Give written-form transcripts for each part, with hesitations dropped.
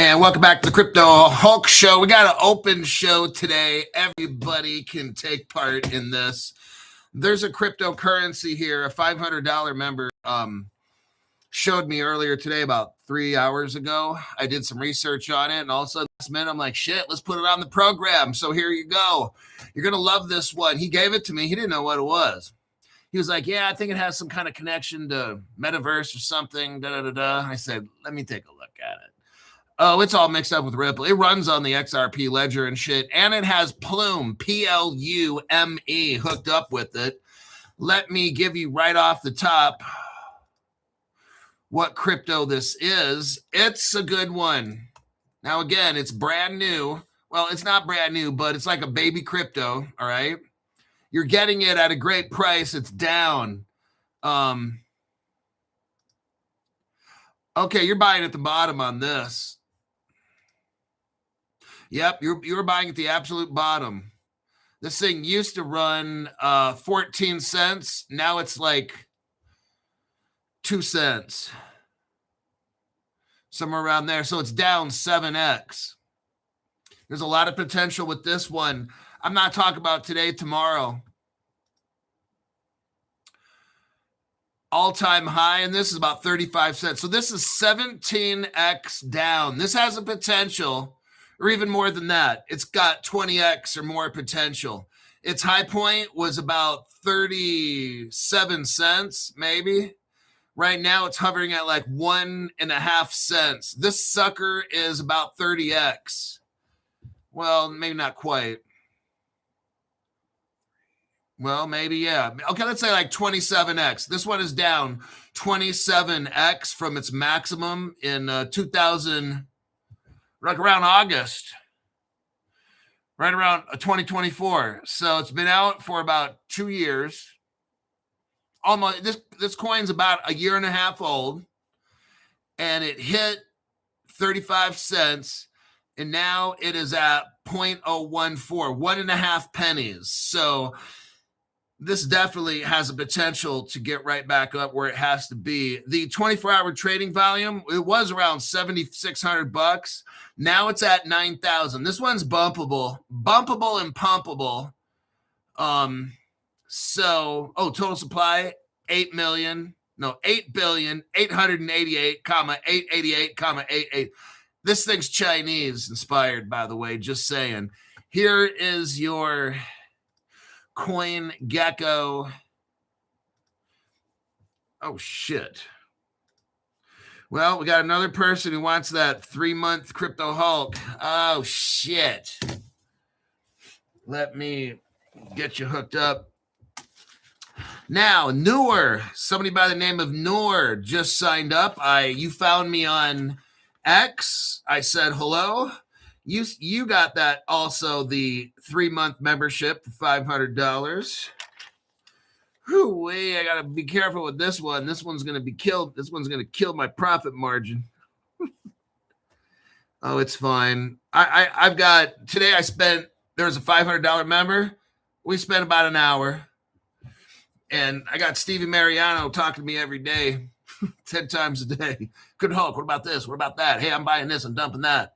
And welcome back to the Crypto Hulk Show. We got an open show today. Everybody can take part in this. There's a cryptocurrency here. A $500 member showed me earlier today, about 3 hours ago. I did some research on it, and all of a sudden, last minute, I'm like, shit, let's put it on the program. So here you go. You're going to love this one. He gave it to me. He didn't know what it was. He was like, yeah, I think it has some kind of connection to Metaverse or something. I said, let me take a look at it. Oh, it's all mixed up with Ripple. It runs on the XRP ledger and shit. And it has Plume, P-L-U-M-E, hooked up with it. Let me give you right off the top what crypto this is. It's a good one. Now, again, it's brand new. Well, it's not brand new, but it's like a baby crypto, all right? You're getting it at a great price. It's down. Okay, you're buying at the bottom on this. Yep, you're buying at the absolute bottom. This thing used to run 14 cents. Now it's like 2 cents. Somewhere around there. So it's down 7x. There's a lot of potential with this one. I'm not talking about today, tomorrow. All-time high, and this is about 35 cents. So this is 17x down. This has a potential, or even more than that. It's got 20x or more potential. Its high point was about 37 cents, maybe. Right now, it's hovering at like 1.5 cents. This sucker is about 30x. Well, maybe not quite. Well, maybe, yeah. Okay, let's say like 27x. This one is down 27x from its maximum in 2000, like around August, right around 2024. So it's been out for about 2 years. Almost, this coin's about a year and a half old, and it hit 35 cents, and now it is at 0.014, 1.5 pennies. So this definitely has a potential to get right back up where it has to be. The 24-hour trading volume, it was around $7,600. Now it's at 9,000. This one's bumpable and pumpable. Total supply 8,888,888,88. This thing's Chinese inspired, by the way, just saying. Here is your Coin Gecko. Oh shit. Well, we got another person who wants that 3-month Crypto Hulk. Oh shit. Let me get you hooked up. Now, Noor, somebody by the name of Noor just signed up. You found me on X. I said hello. You got that also, the 3-month membership for $500. Whoo-wee, I gotta be careful with this one. This one's gonna be killed. This one's gonna kill my profit margin. Oh, it's fine. I've got today. There was a $500 member. We spent about an hour, and I got Stevie Mariano talking to me every day, 10 times a day. Good Hulk. What about this? What about that? Hey, I'm buying this. I'm dumping that.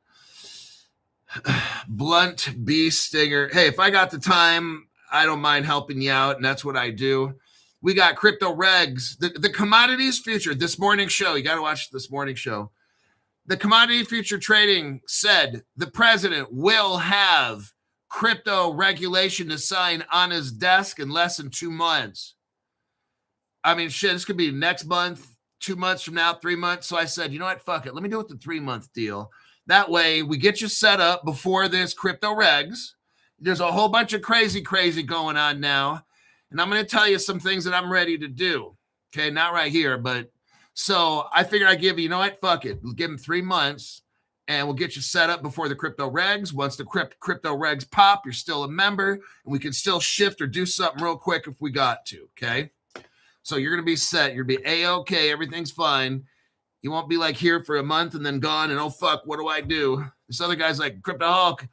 Blunt bee stinger. Hey, if I got the time, I don't mind helping you out, and that's what I do. We got crypto regs, the commodities future. This morning show, you got to watch this morning show. The commodity future trading said the president will have crypto regulation to sign on his desk in less than 2 months. I mean, shit, this could be next month, 2 months from now, 3 months. So I said, you know what? Fuck it. Let me do it the 3-month deal. That way, we get you set up before this crypto regs. There's a whole bunch of crazy going on now. And I'm going to tell you some things that I'm ready to do. Okay, not right here, but so I figured I'd give you know what? Fuck it. We'll give him 3 months, and we'll get you set up before the crypto regs. Once the crypto regs pop, you're still a member, and we can still shift or do something real quick if we got to, okay? So you're going to be set. You're going to be A-okay. Everything's fine. You won't be like here for a month and then gone and, oh, fuck, what do I do? This other guy's like, Crypto Hulk.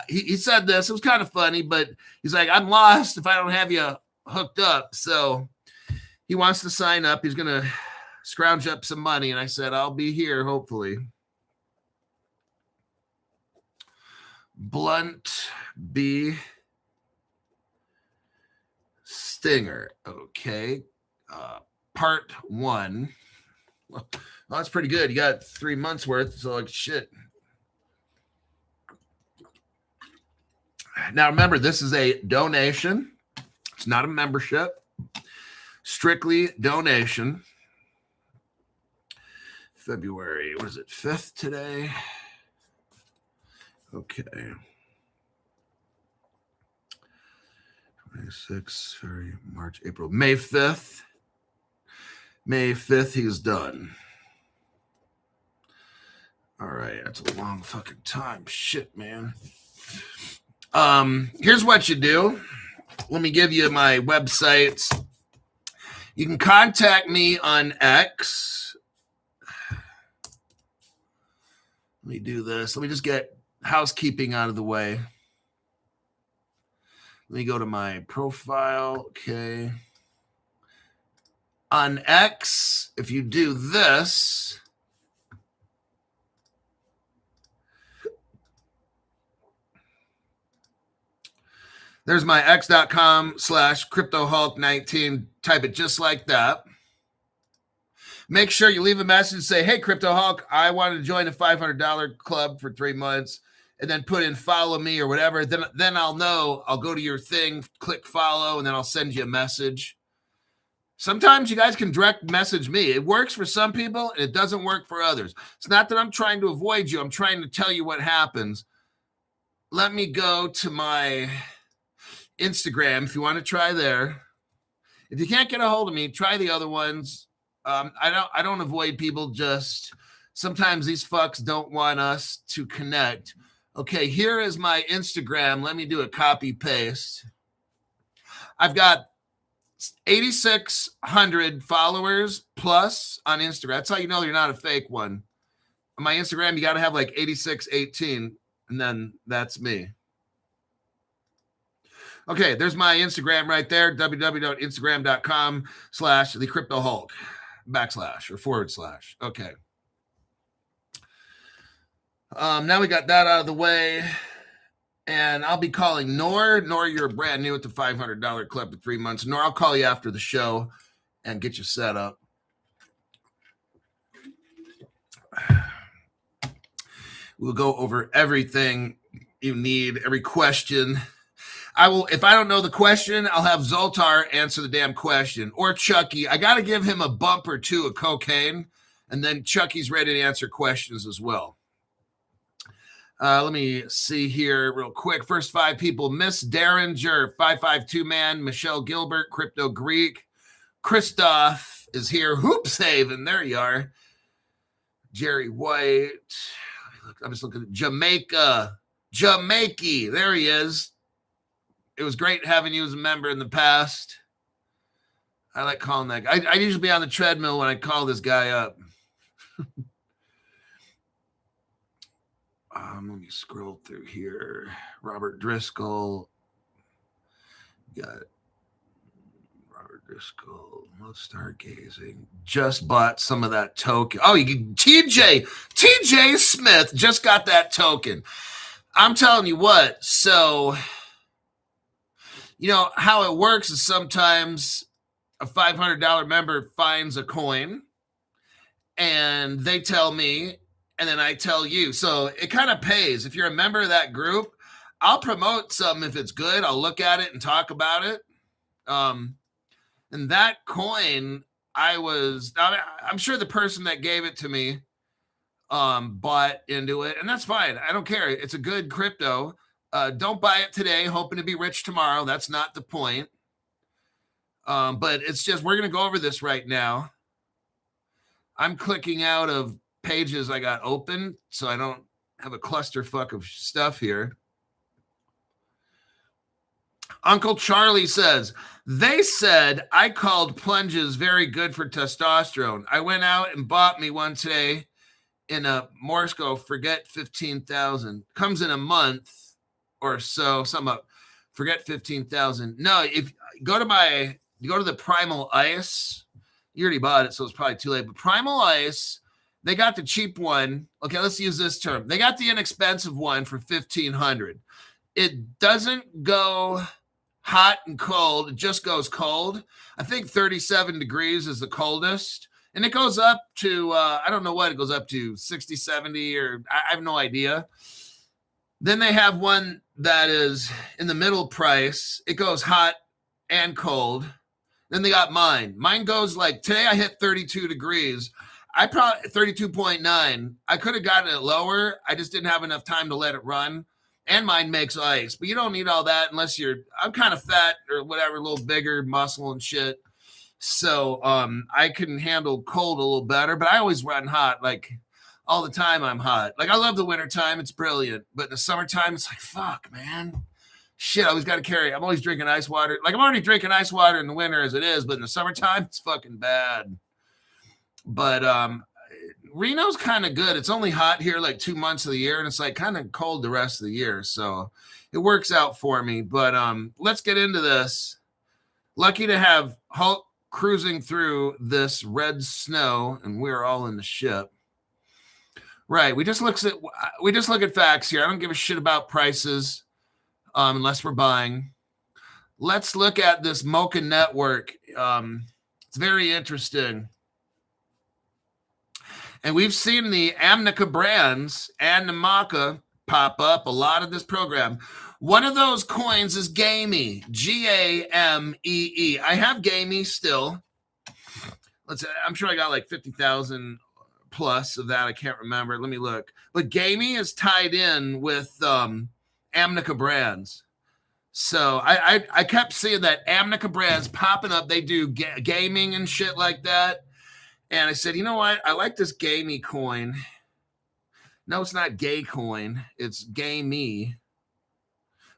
He said this. It was kind of funny, but he's like, I'm lost if I don't have you hooked up. So he wants to sign up. He's going to scrounge up some money. And I said, I'll be here, hopefully. Blunt B. Stinger. Okay. Part 1. Well, that's pretty good. You got 3 months worth. So like shit. Now remember, this is a donation. It's not a membership. Strictly donation. February, what is it? 5th today? Okay. 26, February, March, April, May 5th. May 5th, he's done. All right, that's a long fucking time. Shit, man. Here's what you do. Let me give you my websites. You can contact me on X. Let me do this. Let me just get housekeeping out of the way. Let me go to my profile. Okay. On X, if you do this, there's my x.com/CryptoHulk19. Type it just like that. Make sure you leave a message and say, hey, Crypto Hulk, I want to join a $500 club for 3 months, and then put in follow me or whatever. Then I'll know. I'll go to your thing, click follow, and then I'll send you a message. Sometimes you guys can direct message me. It works for some people, and it doesn't work for others. It's not that I'm trying to avoid you. I'm trying to tell you what happens. Let me go to my Instagram if you want to try there. If you can't get a hold of me, try the other ones. I don't avoid people. Just sometimes these fucks don't want us to connect. Okay, here is my Instagram. Let me do a copy paste. I've got 8,600 followers plus on Instagram. That's how you know you're not a fake one. On my Instagram, you got to have like 8618, and then that's me. Okay, there's my Instagram right there, www.instagram.com/thecryptohulk // Okay. Now we got that out of the way, and I'll be calling Nor. You're brand new at the $500 club for 3 months. Nor, I'll call you after the show and get you set up. We'll go over everything you need, every question. I will, if I don't know the question, I'll have Zoltar answer the damn question, or Chucky. I got to give him a bump or two of cocaine, and then Chucky's ready to answer questions as well. Let me see here real quick. First 5 people: Miss Derringer, 552 man, Michelle Gilbert, Crypto Greek, Christoph is here, Hoops Haven, there you are, Jerry White. I'm just looking at Jamaica, there he is. It was great having you as a member in the past. I like calling that guy. I usually be on the treadmill when I call this guy up. Let me scroll through here. Robert Driscoll. Got Robert Driscoll. No stargazing. Just bought some of that token. Oh, you can TJ Smith just got that token. I'm telling you what. So, you know how it works is sometimes a $500 member finds a coin and they tell me, and then I tell you. So it kind of pays. If you're a member of that group, I'll promote something if it's good. I'll look at it and talk about it. And that coin, I'm sure the person that gave it to me bought into it, and that's fine. I don't care. It's a good crypto. Don't buy it today, hoping to be rich tomorrow. That's not the point. But it's just, we're going to go over this right now. I'm clicking out of pages I got open so I don't have a clusterfuck of stuff here. Uncle Charlie says, they said I called plunges very good for testosterone. I went out and bought me one today in a Morsco, forget 15,000. Comes in a month or so. Forget 15,000. No, if you go to the Primal Ice, you already bought it, so it's probably too late. But Primal Ice, They got the cheap one. Okay, let's use this term. They got the inexpensive one for $1,500. It doesn't go hot and cold. It just goes cold. I think 37 degrees is the coldest. And it goes up to, I don't know what it goes up to, 60, 70, or I have no idea. Then they have one that is in the middle price. It goes hot and cold. Then they got mine. Mine goes like, today I hit 32 degrees. I probably 32.9. I could have gotten it lower. I just didn't have enough time to let it run. And mine makes ice, but you don't need all that unless I'm kind of fat or whatever, a little bigger muscle and shit. So I can handle cold a little better, but I always run hot. Like all the time I'm hot. Like I love the wintertime. It's brilliant. But in the summertime, it's like, fuck, man. Shit, I always got to carry. I'm always drinking ice water. Like I'm already drinking ice water in the winter as it is, but in the summertime, it's fucking bad. But Reno's kind of good. It's only hot here like 2 months of the year, and it's like kind of cold the rest of the year. So it works out for me. But let's get into this. Lucky to have Hulk cruising through this red snow, and we're all in the ship. Right. We just look at facts here. I don't give a shit about prices unless we're buying. Let's look at this Mocha Network. It's very interesting. And we've seen the Amnica brands and the Mocha pop up a lot of this program. One of those coins is Gamee, Gamee. I have Gamee still. I'm sure I got like 50,000 plus of that. I can't remember. Let me look. But Gamee is tied in with Amnica brands. So I kept seeing that Amnica brands popping up. They do gaming and shit like that. And I said, you know what? I like this Gamee coin. No, it's not gay coin. It's Gamee.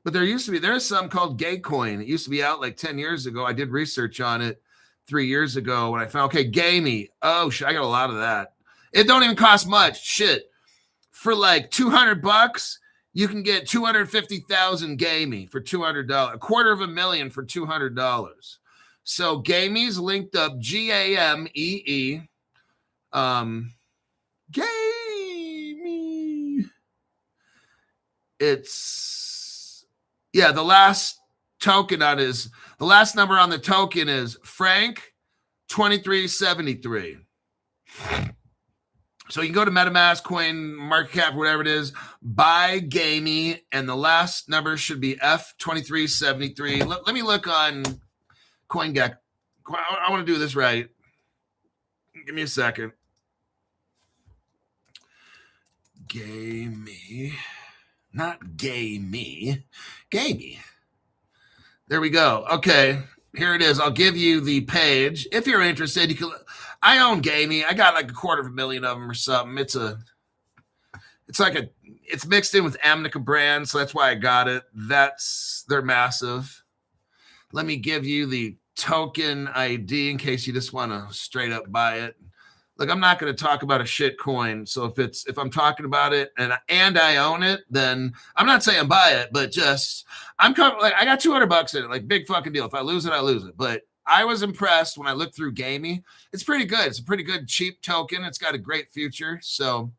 But there's some called gay coin. It used to be out like 10 years ago. I did research on it 3 years ago when I found, okay, Gamee. Oh, shit, I got a lot of that. It don't even cost much. Shit. For like $200, you can get 250,000 Gamee for $200. $250,000 for $200. So Gamee's linked up, Gamee. Gamee. It's, yeah, the last number on the token is Frank 2373. So you can go to MetaMask, Coin, Market Cap, whatever it is, buy Gamee, and the last number should be F2373. Let me look on CoinGecko. I want to do this right. Give me a second. Gamee. Not Gamee. Gamee. There we go. Okay. Here it is. I'll give you the page. If you're interested, you can. I own Gamee. I got like 250,000 of them or something. It's mixed in with Amnica brands, so that's why I got it. They're massive. Let me give you the token ID in case you just want to straight up buy it. Look, I'm not going to talk about a shit coin. So if I'm talking about it and I own it, then I'm not saying buy it, but just I got $200 in it, like big fucking deal. If I lose it, I lose it. But I was impressed when I looked through Gamee. It's pretty good. It's a pretty good cheap token. It's got a great future. So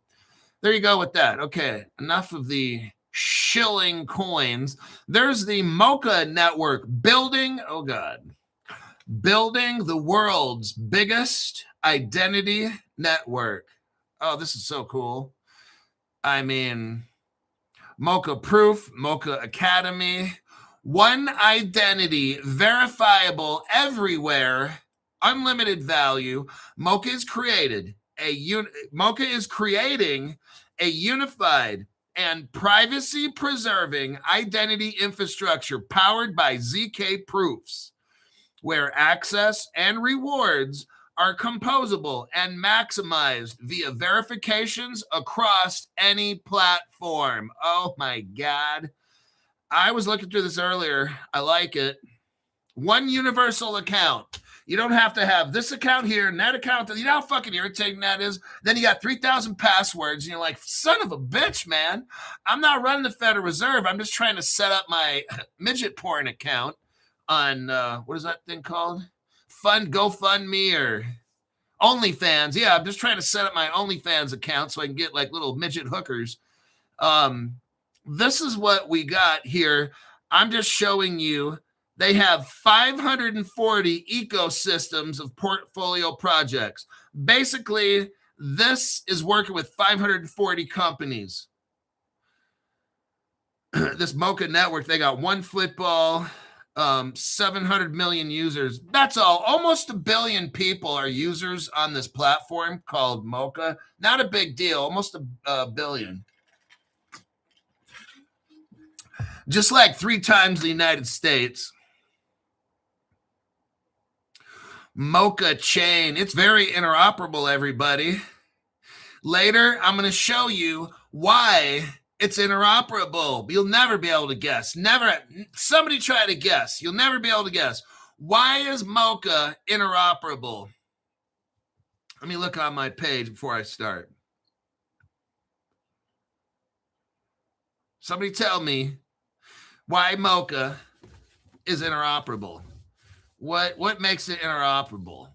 there you go with that. Okay, enough of the shilling coins. There's the Mocha Network building the world's biggest identity network. Oh, this is so cool. I mean, Mocha Proof, Mocha Academy, one identity, verifiable everywhere, unlimited value. Mocha is creating a unified and privacy-preserving identity infrastructure powered by ZK proofs, where access and rewards are composable and maximized via verifications across any platform. Oh my God. I was looking through this earlier. I like it. One universal account. You don't have to have this account here and that account. You know how fucking irritating that is? Then you got 3,000 passwords and you're like, son of a bitch, man. I'm not running the Federal Reserve. I'm just trying to set up my midget porn account on, what is that thing called? GoFundMe OnlyFans. Yeah, I'm just trying to set up my OnlyFans account so I can get like little midget hookers. This is what we got here. I'm just showing you. They have 540 ecosystems of portfolio projects. Basically, this is working with 540 companies. This Mocha Network, they got one football, 700 million users. That's all. Almost 1 billion people are users on this platform called Mocha. Not a big deal. Almost a billion. Just like 3 times the United States. Mocha chain. It's very interoperable, everybody. Later, I'm going to show you why it's interoperable. You'll never be able to guess. Never. Somebody try to guess. You'll never be able to guess. Why is Mocha interoperable? Let me look on my page before I start. Somebody tell me why Mocha is interoperable. What makes it interoperable?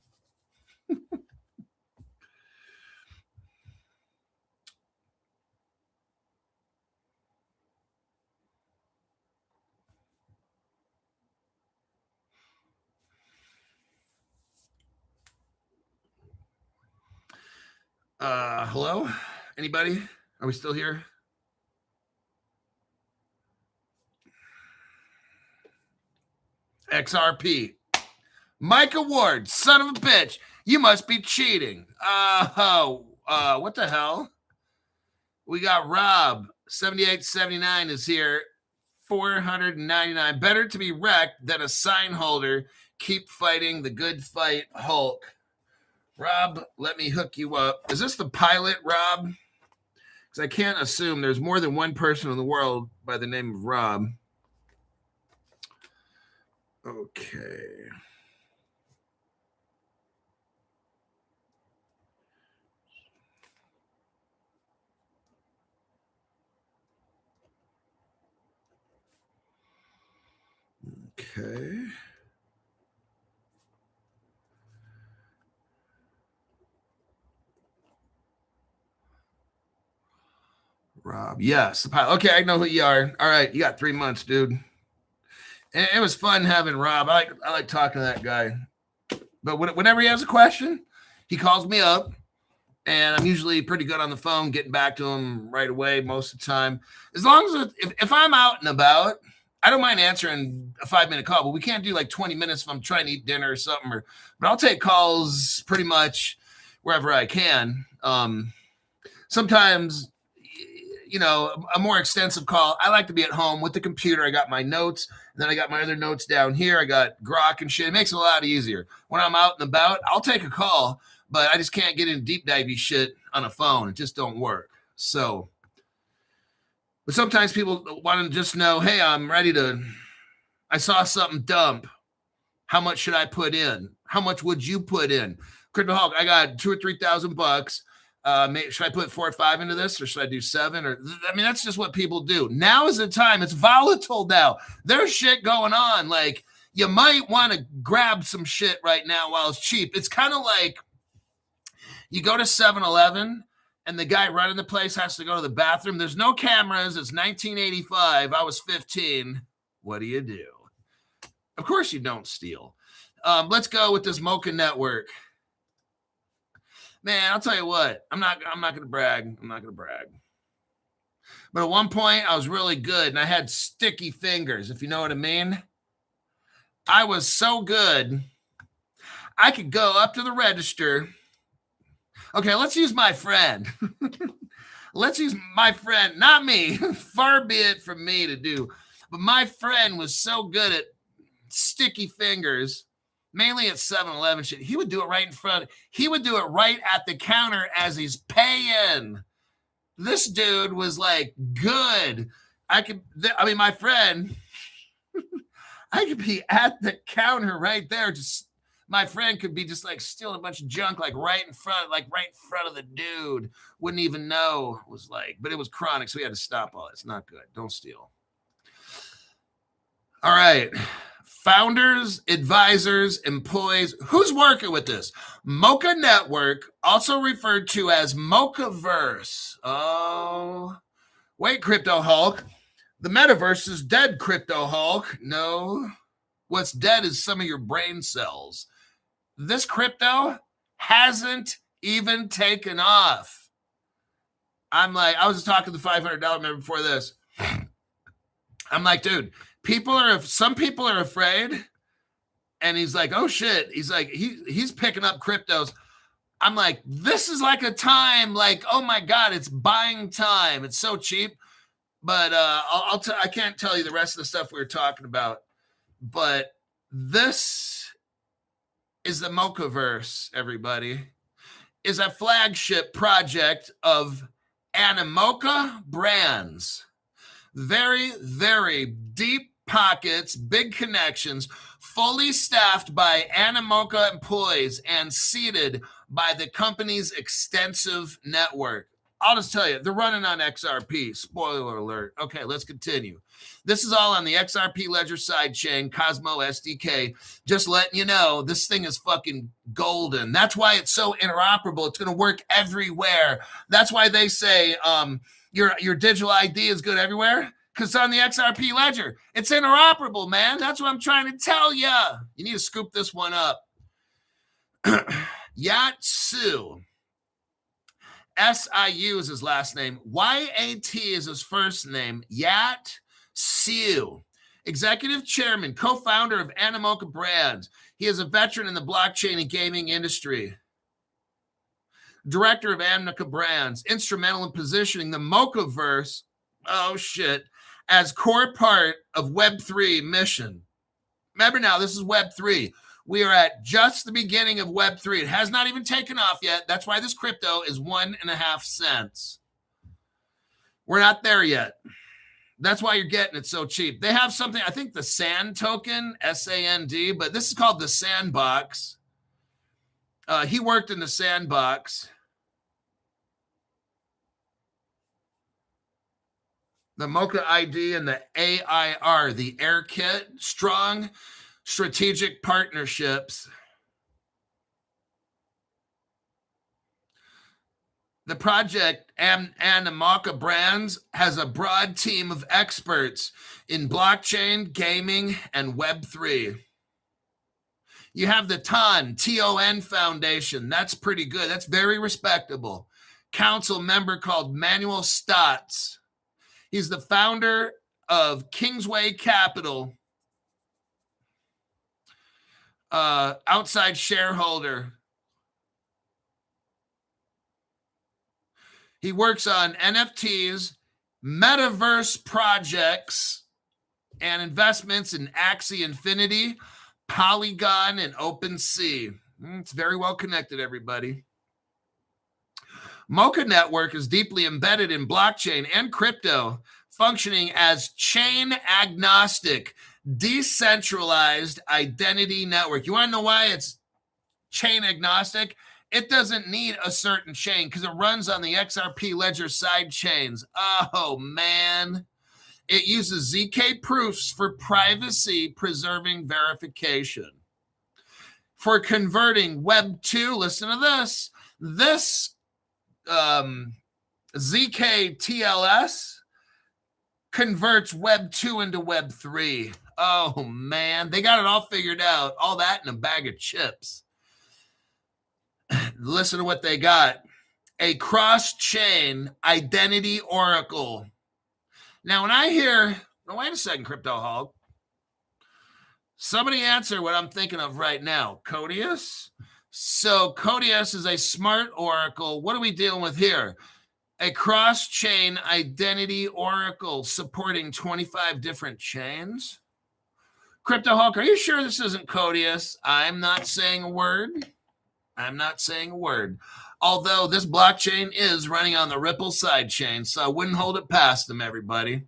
Hello? Anybody? Are we still here? XRP. Mike Ward, son of a bitch. You must be cheating. What the hell? We got Rob, 7879 is here. 499. Better to be wrecked than a sign holder. Keep fighting the good fight, Hulk. Rob, let me hook you up. Is this the pilot, Rob? Because I can't assume there's more than one person in the world by the name of Rob. Okay. Okay. Rob, yes, the pilot. Okay, I know who you are. All right, you got 3 months, dude. And it was fun having Rob. I like talking to that guy. But whenever he has a question, he calls me up, and I'm usually pretty good on the phone, getting back to him right away most of the time. As long as if I'm out and about, I don't mind answering a 5-minute call, but we can't do like 20 minutes if I'm trying to eat dinner or something. But I'll take calls pretty much wherever I can. Sometimes, you know, a more extensive call, I like to be at home with the computer. I got my notes, and then I got my other notes down here. I got Grok and shit. It makes it a lot easier. When I'm out and about, I'll take a call, but I just can't get in deep divey shit on a phone. It just don't work. So, but sometimes people want to just know, hey, I saw something dump. How much should I put in? How much would you put in? Crypto Hulk, I got $2,000 or $3,000. Should I put 4 or 5 into this, or should I do 7? Or I mean, that's just what people do. Now is the time. It's volatile now. There's shit going on. Like, you might want to grab some shit right now while it's cheap. It's kind of like you go to 7-Eleven and the guy running the place has to go to the bathroom. There's no cameras. It's 1985. I was 15. What do you do? Of course you don't steal. Let's go with this Mocha Network. Man, I'll tell you what. I'm not going to brag. But at one point, I was really good, and I had sticky fingers, if you know what I mean. I was so good, I could go up to the register. Okay, let's use my friend. Let's use my friend, not me. Far be it from me to do. But my friend was so good at sticky fingers, mainly at 7-Eleven shit. He would do it right in front. He would do it right at the counter as he's paying. This dude was like good. My friend, I could be at the counter right there. Just my friend could be just like stealing a bunch of junk, like right in front of the dude. Wouldn't even know. It was like, but it was chronic, so we had to stop all that. It's not good. Don't steal. All right. Founders, advisors, employees. Who's working with this? Mocha Network, also referred to as Mochaverse. Oh, wait, Crypto Hulk. The metaverse is dead, Crypto Hulk. No. What's dead is some of your brain cells. This crypto hasn't even taken off. I'm like, I was just talking to the $500 member before this. I'm like, dude, some people are afraid. And he's like, oh shit. He's like, he's picking up cryptos. I'm like, this is like a time, like, oh my God, it's buying time. It's so cheap. But I can't tell you the rest of the stuff we were talking about. But this is the Mochaverse, everybody. Is a flagship project of Animoca Brands. Very, very deep pockets, big connections, fully staffed by Animoca employees and seated by the company's extensive network. I'll just tell you, they're running on XRP. Spoiler alert. Okay, let's continue. This is all on the XRP Ledger sidechain, Cosmo SDK. Just letting you know, this thing is fucking golden. That's why it's so interoperable. It's going to work everywhere. That's why they say your digital ID is good everywhere, because it's on the XRP Ledger. It's interoperable, man. That's what I'm trying to tell you. You need to scoop this one up. Yatsu. S-I-U is his last name. Y-A-T is his first name. Yat Siu. Executive chairman, co-founder of Animoca Brands. He is a veteran in the blockchain and gaming industry. Director of Animoca Brands. Instrumental in positioning the Mochaverse, as core part of Web3 mission. Remember now, this is Web3. We are at just the beginning of Web3. It has not even taken off yet. That's why this crypto is 1.5 cents. We're not there yet. That's why you're getting it so cheap. They have something, I think the SAND token, S-A-N-D, but this is called the Sandbox. He worked in the Sandbox. The Mocha ID and the AIR, the Air Kit, strong strategic partnerships. The project Animoca Brands has a broad team of experts in blockchain, gaming, and Web3. You have the TON Foundation. That's pretty good. That's very respectable. Council member called Manuel Stotz. He's the founder of Kingsway Capital. Outside shareholder. He works on NFTs, Metaverse projects, and investments in Axie Infinity, Polygon, and OpenSea. It's very well connected, everybody. Mocha Network is deeply embedded in blockchain and crypto, functioning as chain agnostic, decentralized identity network. You want to know why it's chain agnostic? It doesn't need a certain chain because it runs on the XRP Ledger side chains. Oh, man. It uses ZK proofs for privacy preserving verification. For converting Web 2, listen to this. This ZK TLS converts Web 2 into Web 3. Oh, man. They got it all figured out. All that in a bag of chips. Listen to what they got. A cross-chain identity oracle. Now, when I hear, wait a second, Crypto Hulk. Somebody answer what I'm thinking of right now. Codius? So Codius is a smart oracle. What are we dealing with here? A cross-chain identity oracle supporting 25 different chains? Crypto Hulk, are you sure this isn't Codius? I'm not saying a word. I'm not saying a word. Although this blockchain is running on the Ripple sidechain, so I wouldn't hold it past them, everybody.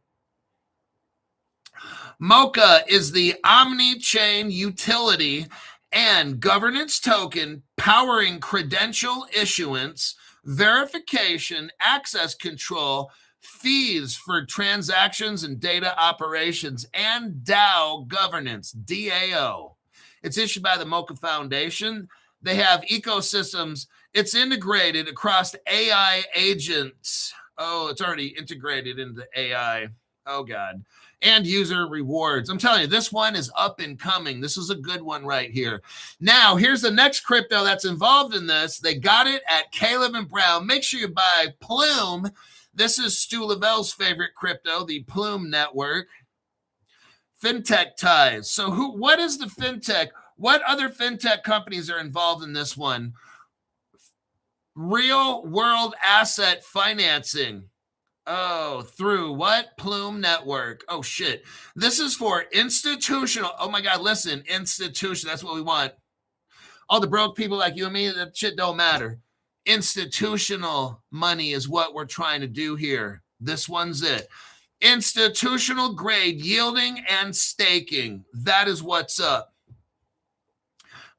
Mocha is the omni-chain utility and governance token powering credential issuance, verification, access control, fees for transactions and data operations, and DAO governance, DAO. It's issued by the Mocha Foundation. They have ecosystems. It's integrated across AI agents. Oh, it's already integrated into AI. Oh, God. And user rewards. I'm telling you, this one is up and coming. This is a good one right here. Now, here's the next crypto that's involved in this. They got it at Caleb and Brown. Make sure you buy Plume. This is Stu Lavelle's favorite crypto, the Plume Network. Fintech ties. So what is the fintech? What other fintech companies are involved in this one? Real world asset financing. Oh, through what? Plume Network. Oh, shit. This is for institutional. Oh, my God. Listen, institution. That's what we want. All the broke people like you and me, that shit don't matter. Institutional money is what we're trying to do here. This one's it. Institutional grade yielding and staking. That is what's up.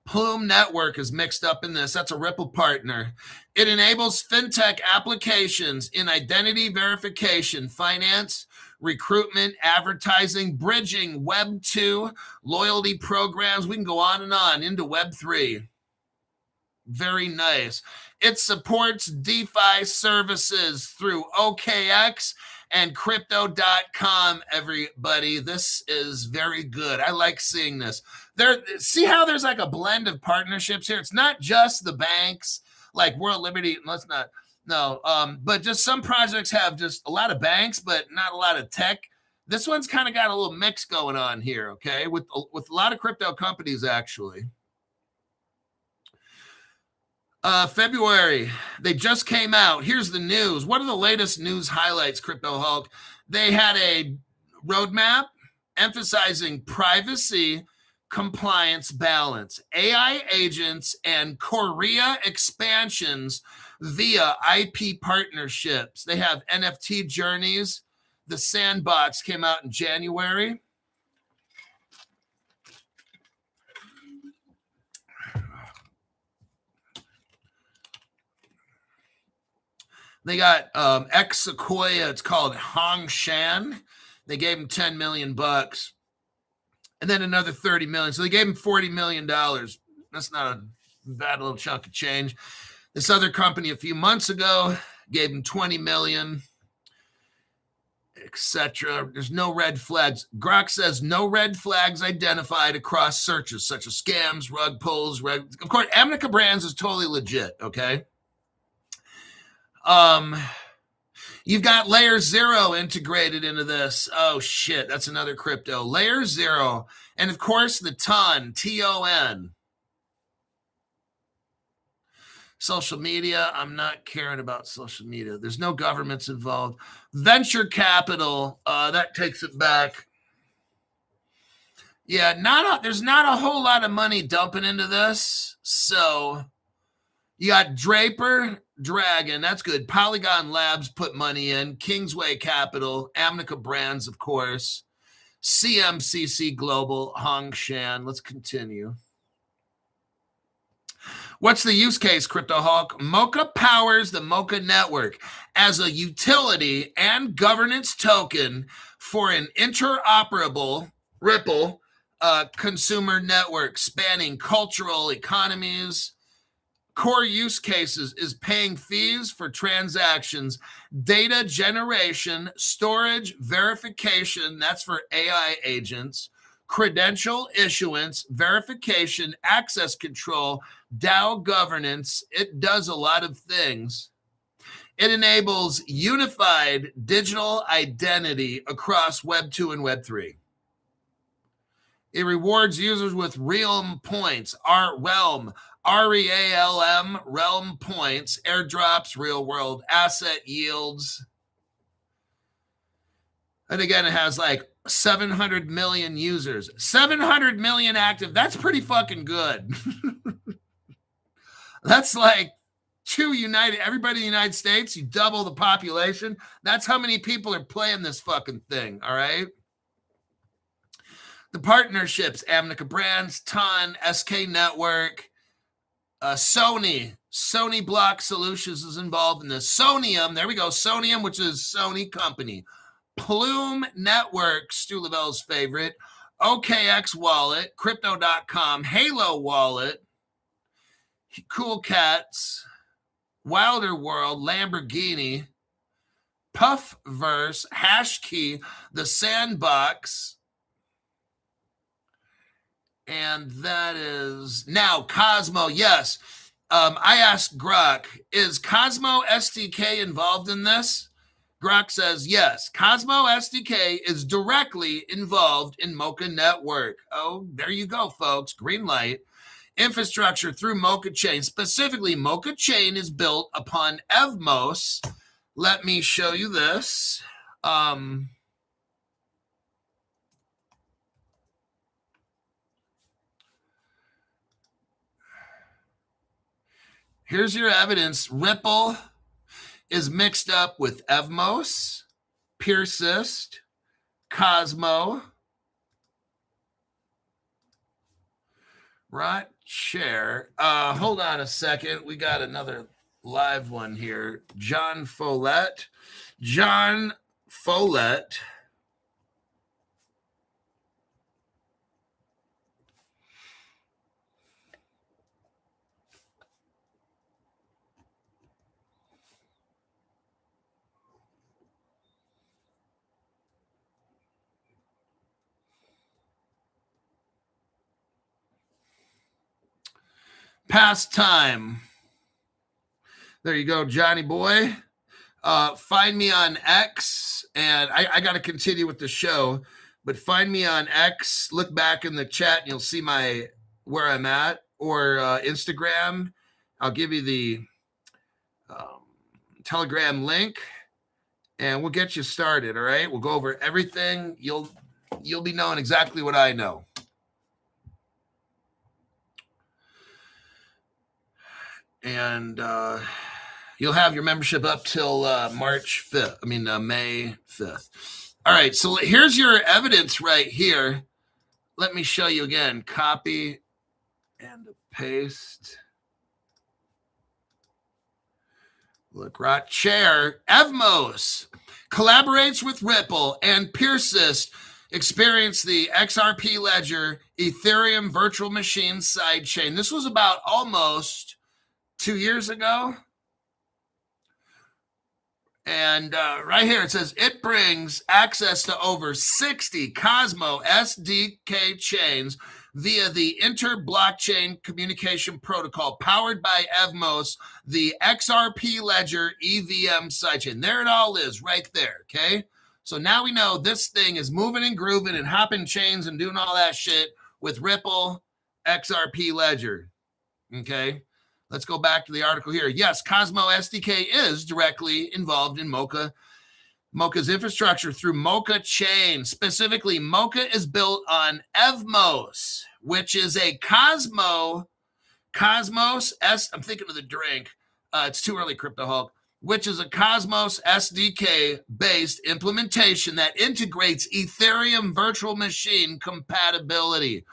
Plume Network is mixed up in this. That's a Ripple partner. It enables fintech applications in identity verification, finance, recruitment, advertising, bridging Web 2, loyalty programs. We can go on and on into Web 3. Very nice. It supports DeFi services through OKX and crypto.com, everybody. This is very good. I like seeing this. See how there's like a blend of partnerships here? It's not just the banks like World Liberty. But just some projects have just a lot of banks, but not a lot of tech. This one's kind of got a little mix going on here, okay, with a lot of crypto companies, actually. February, they just came out. Here's the news. What are the latest news highlights, Crypto Hulk? They had a roadmap emphasizing privacy, compliance, balance, AI agents, and Korea expansions via IP partnerships. They have NFT journeys. The Sandbox came out in January. They got ex Sequoia. It's called Hong Shan. They gave him $10 million, and then another $30 million. So they gave him $40 million. That's not a bad little chunk of change. This other company a few months ago gave him $20 million, etc. There's no red flags. Grok says no red flags identified across searches such as scams, rug pulls. Of course, Amnica Brands is totally legit. Okay. You've got Layer Zero integrated into this. Oh, shit. That's another crypto. Layer Zero. And, of course, the TON, T-O-N. Social media. I'm not caring about social media. There's no governments involved. Venture capital. That takes it back. Yeah, there's not a whole lot of money dumping into this. So you got Draper Dragon, that's good. Polygon Labs put money in. Kingsway Capital, Amnica Brands, of course. CMCC Global, Hong Shan. Let's continue. What's the use case, Crypto Hawk? Mocha powers the Mocha Network as a utility and governance token for an interoperable Ripple consumer network spanning cultural economies. Core use cases is paying fees for transactions, data generation, storage, verification, that's for AI agents, credential issuance, verification, access control, DAO governance. It does a lot of things. It enables unified digital identity across Web 2 and Web 3. It rewards users with Realm points, Realm, REALM, Realm points, airdrops, real world asset yields. And again, it has like 700 million users, 700 million active. That's pretty fucking good. That's like everybody in the United States, you double the population. That's how many people are playing this fucking thing. All right. The partnerships, Amnica Brands, TON, SK Network, Sony, Sony Block Solutions is involved in this. Sonium, there we go. Sonium, which is Sony company. Plume Network, Stu Lavelle's favorite. OKX Wallet, Crypto.com, Halo Wallet, Cool Cats, Wilder World, Lamborghini, Puffverse, Hashkey, The Sandbox, and that is now Cosmo. Yes. I asked Grok, is Cosmo SDK involved in this? Grok says, yes, Cosmo SDK is directly involved in Mocha Network. Oh, there you go, folks. Green light. Infrastructure through Mocha Chain. Specifically, Mocha Chain is built upon Evmos. Let me show you this. Here's your evidence. Ripple is mixed up with Evmos, Persist, Cosmo, right? Share. Hold on a second. We got another live one here. John Follett. John Follett. Pastime. There you go, Johnny boy. Find me on X, and I got to continue with the show, but find me on X. Look back in the chat, and you'll see where I'm at, or Instagram. I'll give you the Telegram link, and we'll get you started. All right, we'll go over everything. You'll be knowing exactly what I know. And you'll have your membership up till May 5th. All right, so here's your evidence right here. Let me show you again. Copy and paste. Look right share. Evmos collaborates with Ripple and Persist. Experience the XRP Ledger Ethereum virtual machine sidechain. This was about almost 2 years ago. And right here it says it brings access to over 60 Cosmo SDK chains via the inter-blockchain communication protocol powered by Evmos, the XRP Ledger EVM sidechain. There it all is right there, okay? So now we know this thing is moving and grooving and hopping chains and doing all that shit with Ripple XRP Ledger, okay? Let's go back to the article here. Yes, Cosmo SDK is directly involved in Mocha's infrastructure through Mocha Chain. Specifically, Mocha is built on Evmos, which is a Cosmos I'm thinking of the drink. It's too early, Crypto Hulk, which is a Cosmos SDK-based implementation that integrates Ethereum virtual machine compatibility.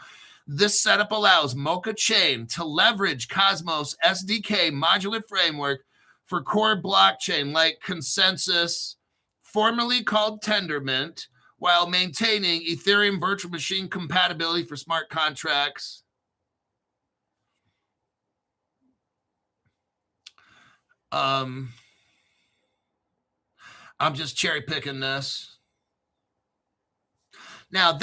This setup allows Mocha Chain to leverage Cosmos SDK modular framework for core blockchain like Consensus, formerly called Tendermint, while maintaining Ethereum virtual machine compatibility for smart contracts. I'm just cherry picking this. Now,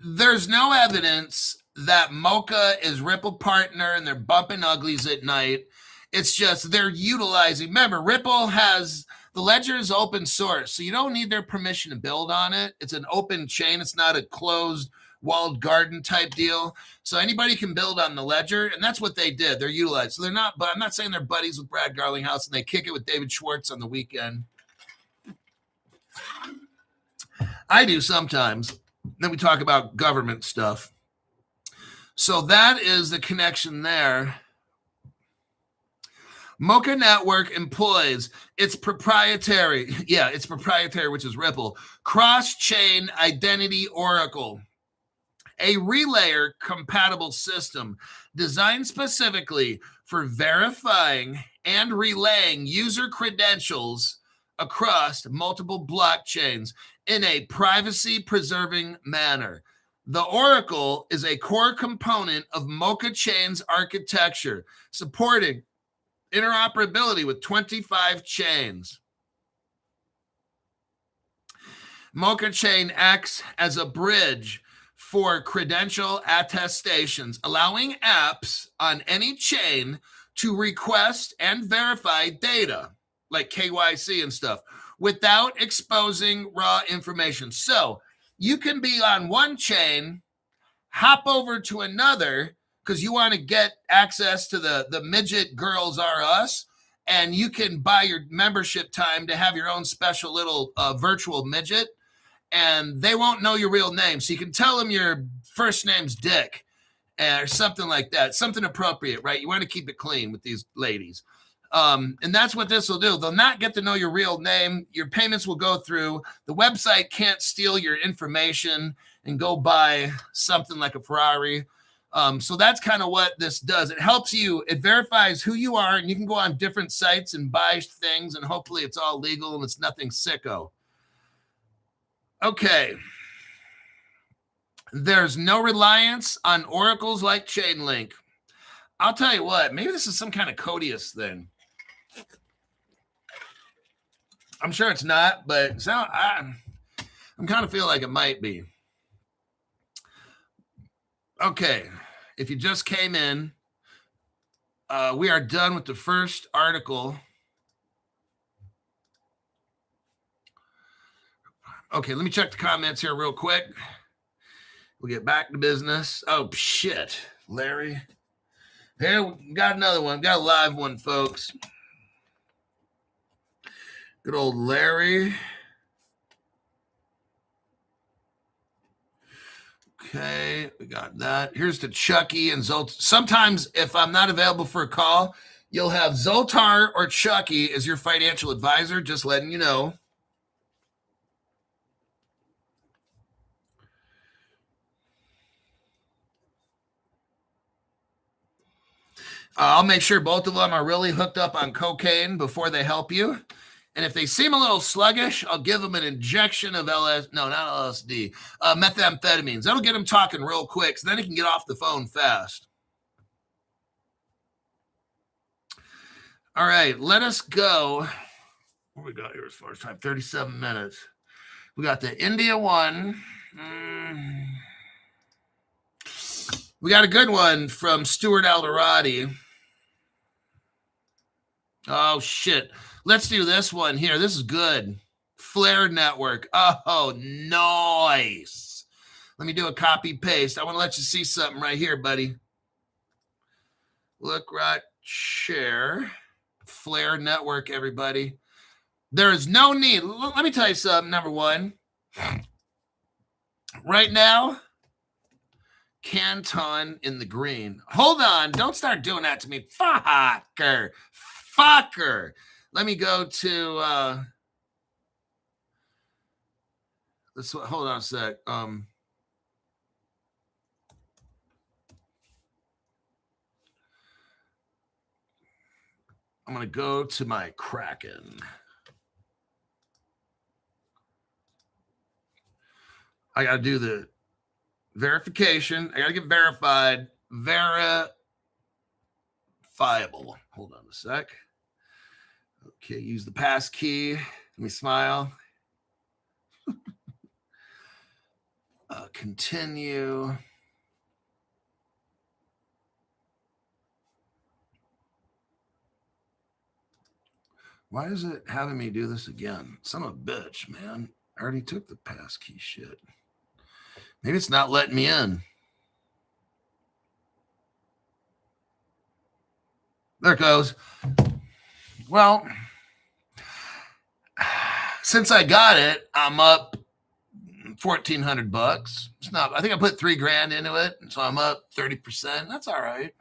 there's no evidence that Mocha is Ripple partner and they're bumping uglies at night. It's just they're utilizing. Remember, Ripple has the ledger is open source, so you don't need their permission to build on it. It's an open chain. It's not a closed walled garden type deal. So anybody can build on the ledger, and that's what they did. They're utilized. So they're not, but I'm not saying they're buddies with Brad Garlinghouse and they kick it with David Schwartz on the weekend. I do sometimes. Then we talk about government stuff. So that is the connection there. Mocha Network employs its proprietary, which is Ripple, cross-chain identity oracle a relayer compatible system designed specifically for verifying and relaying user credentials across multiple blockchains in a privacy-preserving manner. The Oracle is a core component of Mocha Chain's architecture, supporting interoperability with 25 chains. Mocha Chain acts as a bridge for credential attestations, allowing apps on any chain to request and verify data like KYC and stuff without exposing raw information. So you can be on one chain, hop over to another because you want to get access to the midget girls are us, and you can buy your membership time to have your own special little virtual midget, and they won't know your real name. So you can tell them your first name's Dick or something like that, something appropriate, right? You want to keep it clean with these ladies. And that's what this will do. They'll not get to know your real name. Your payments will go through. The website can't steal your information and go buy something like a Ferrari. So that's kind of what this does. It helps you. It verifies who you are, and you can go on different sites and buy things, and hopefully it's all legal and it's nothing sicko. Okay. There's no reliance on oracles like Chainlink. I'll tell you what, maybe this is some kind of Codius thing. I'm sure it's not, but I'm kind of feel like it might be. Okay, if you just came in, we are done with the first article. Okay, let me check the comments here real quick. We'll get back to business. Oh, shit, Larry. Here, we got another one. Got a live one, folks. Good old Larry. Okay, we got that. Here's to Chucky and Zoltar. Sometimes if I'm not available for a call, you'll have Zoltar or Chucky as your financial advisor, just letting you know. I'll make sure both of them are really hooked up on cocaine before they help you. And if they seem a little sluggish, I'll give them an injection of methamphetamines. That'll get them talking real quick, so then he can get off the phone fast. All right, let us go. What we got here as far as time? 37 minutes. We got the India one. We got a good one from Stuart Alderati. Oh, shit. Let's do this one here. This is good. Flare Network. Oh, nice. Let me do a copy paste. I want to let you see something right here, buddy. Look right, share. Flare Network, everybody. There is no need. Let me tell you something, number one. Right now, Canton in the green. Hold on. Don't start doing that to me. Fucker. Let me go to hold on a sec. I'm gonna go to my Kraken. I gotta do the verification. I gotta get verified. Verifiable. Hold on a sec. Okay, use the pass key. Let me smile. Continue. Why is it having me do this again? Son of a bitch, man. I already took the pass key shit. Maybe it's not letting me in. There it goes. Well, since I got it, I'm up $1,400. It's not. I think I put $3,000 into it, so I'm up 30%. That's all right.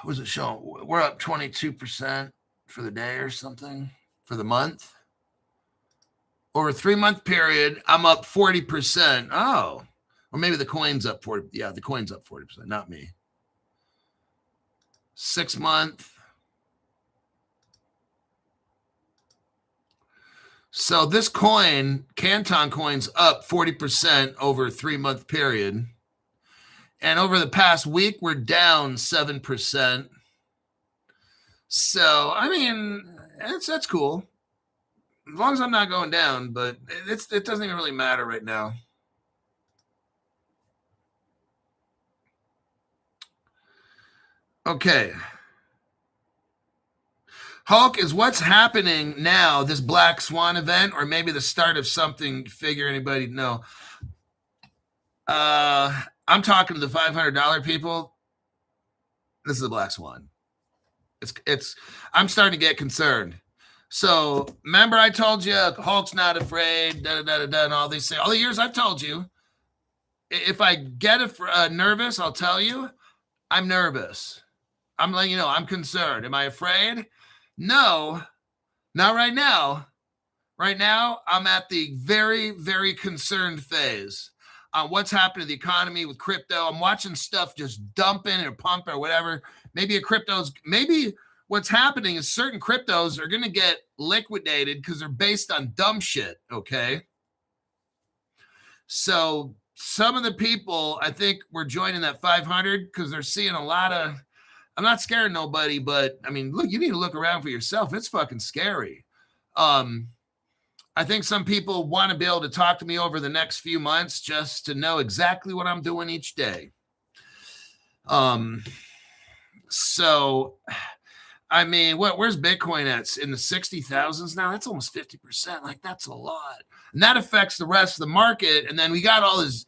What was it showing? We're up 22% for the day or something for the month. Over a 3-month period, I'm up 40%. Oh, or maybe the coin's up 40. Yeah, the coin's up 40%, not me. 6 month. So this coin, Canton coin's up 40% over a 3-month period. And over the past week, we're down 7%. So, I mean, that's cool. As long as I'm not going down, but it doesn't even really matter right now. Okay. Hulk, is what's happening now this Black Swan event, or maybe the start of something? Figure anybody know? I'm talking to the $500 people. This is a Black Swan. It's. I'm starting to get concerned. So remember, I told you Hulk's not afraid, and all these things. All the years I've told you, if I get nervous, I'll tell you, I'm nervous. I'm letting you know, I'm concerned. Am I afraid? No, not right now. Right now, I'm at the very, very concerned phase on what's happening to the economy with crypto. I'm watching stuff just dumping or pumping or whatever. Maybe what's happening is certain cryptos are going to get liquidated because they're based on dumb shit, okay? So some of the people, I think, were joining that 500 because they're seeing a lot of, I'm not scared of nobody, but I mean, look, you need to look around for yourself. It's fucking scary. I think some people want to be able to talk to me over the next few months just to know exactly what I'm doing each day. So, I mean, where's Bitcoin at? In the 60,000s now? That's almost 50%. Like, that's a lot. And that affects the rest of the market. And then we got all this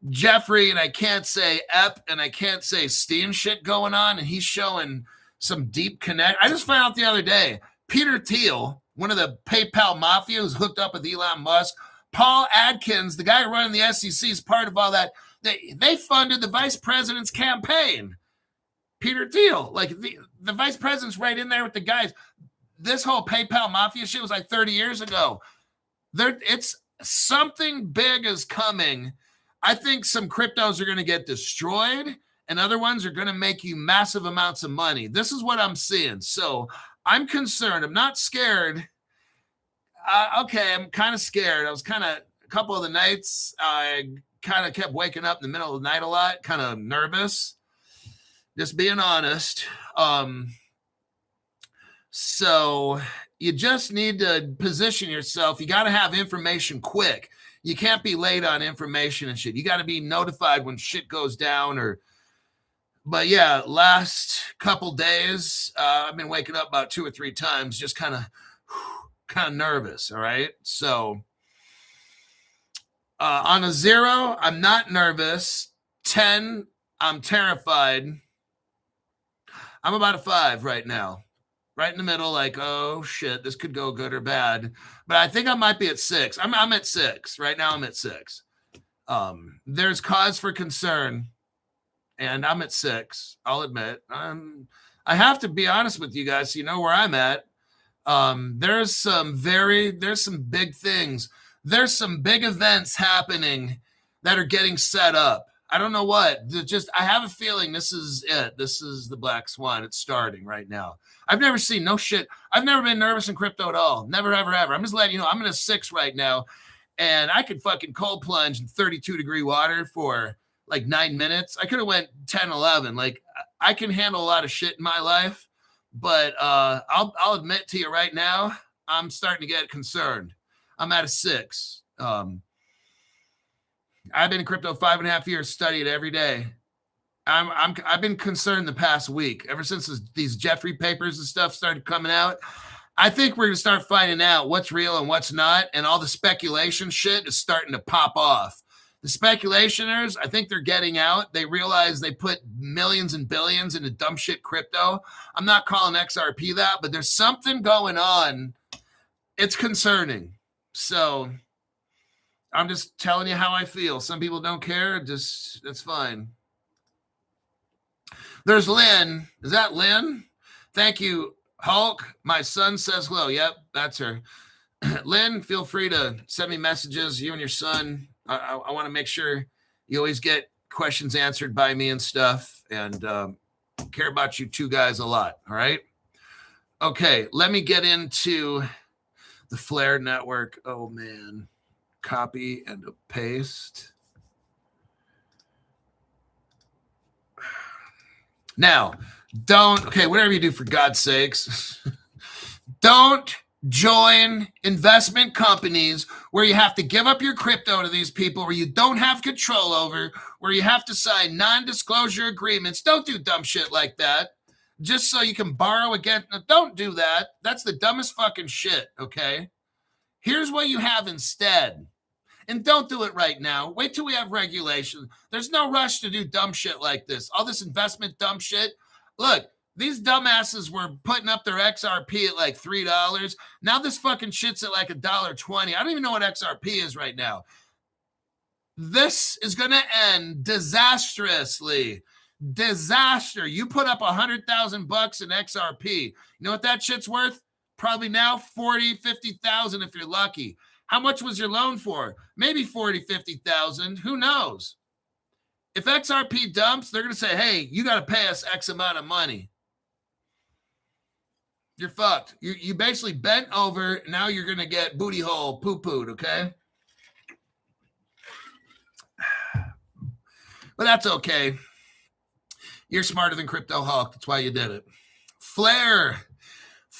Jeffrey, and I can't say Ep, and I can't say Steam shit going on, and he's showing some deep connect. I just found out the other day, Peter Thiel, one of the PayPal mafia who's hooked up with Elon Musk, Paul Adkins, the guy running the SEC, is part of all that. They funded the vice president's campaign. Peter Thiel, like the vice president's right in there with the guys. This whole PayPal mafia shit was like 30 years ago. It's something big is coming. I think some cryptos are going to get destroyed and other ones are going to make you massive amounts of money. This is what I'm seeing. So I'm concerned. I'm not scared. Okay, I'm kind of scared. I was kind of, a couple of the nights, I kind of kept waking up in the middle of the night a lot, kind of nervous. Just being honest. So you just need to position yourself. You got to have information quick. You can't be late on information and shit. You got to be notified when shit goes down but yeah, last couple days, I've been waking up about 2 or 3 times, just kind of nervous. All right. So on a 0, I'm not nervous. 10, I'm terrified. I'm about a 5 right now, right in the middle, like, oh shit, this could go good or bad. But I think I might be at 6. I'm at 6 right now. I'm at 6. There's cause for concern, and I'm at 6. I'll admit. I have to be honest with you guys, so you know where I'm at. There's some big things. There's some big events happening that are getting set up. I don't know what. I have a feeling this is it. This is the Black Swan. It's starting right now. I've never seen no shit. I've never been nervous in crypto at all. Never, ever, ever. I'm just letting you know, I'm in a 6 right now, and I could fucking cold plunge in 32-degree water for like 9 minutes. I could have went 10, 11. Like, I can handle a lot of shit in my life, but I'll admit to you right now, I'm starting to get concerned. I'm at a 6. I've been in crypto 5.5 years, study it every day. I've been concerned the past week, ever since these Jeffrey papers and stuff started coming out. I think we're going to start finding out what's real and what's not, and all the speculation shit is starting to pop off. The speculationers, I think they're getting out. They realize they put millions and billions into dumb shit crypto. I'm not calling XRP that, but there's something going on. It's concerning. So I'm just telling you how I feel. Some people don't care. That's fine. There's Lynn. Is that Lynn? Thank you, Hulk. My son says hello. Yep, that's her. Lynn, feel free to send me messages, you and your son. I want to make sure you always get questions answered by me and stuff, and care about you two guys a lot. All right. Okay. Let me get into the Flare network. Oh, man. Copy and a paste. Now, whatever you do, for God's sakes, don't join investment companies where you have to give up your crypto to these people, where you don't have control over, where you have to sign non-disclosure agreements. Don't do dumb shit like that just so you can borrow again. Don't do that. That's the dumbest fucking shit, okay? Here's what you have instead. And don't do it right now. Wait till we have regulation. There's no rush to do dumb shit like this. All this investment dumb shit. Look, these dumbasses were putting up their XRP at like $3. Now this fucking shit's at like $1.20. I don't even know what XRP is right now. This is going to end disastrously. Disaster. You put up $100,000 in XRP. You know what that shit's worth? Probably now 40, 50,000 if you're lucky. How much was your loan for? Maybe 40, 50,000. Who knows? If XRP dumps, they're going to say, hey, you got to pay us X amount of money. You're fucked. You basically bent over. Now you're going to get booty hole poo-pooed, okay? But that's okay. You're smarter than Crypto Hulk. That's why you did it. Flare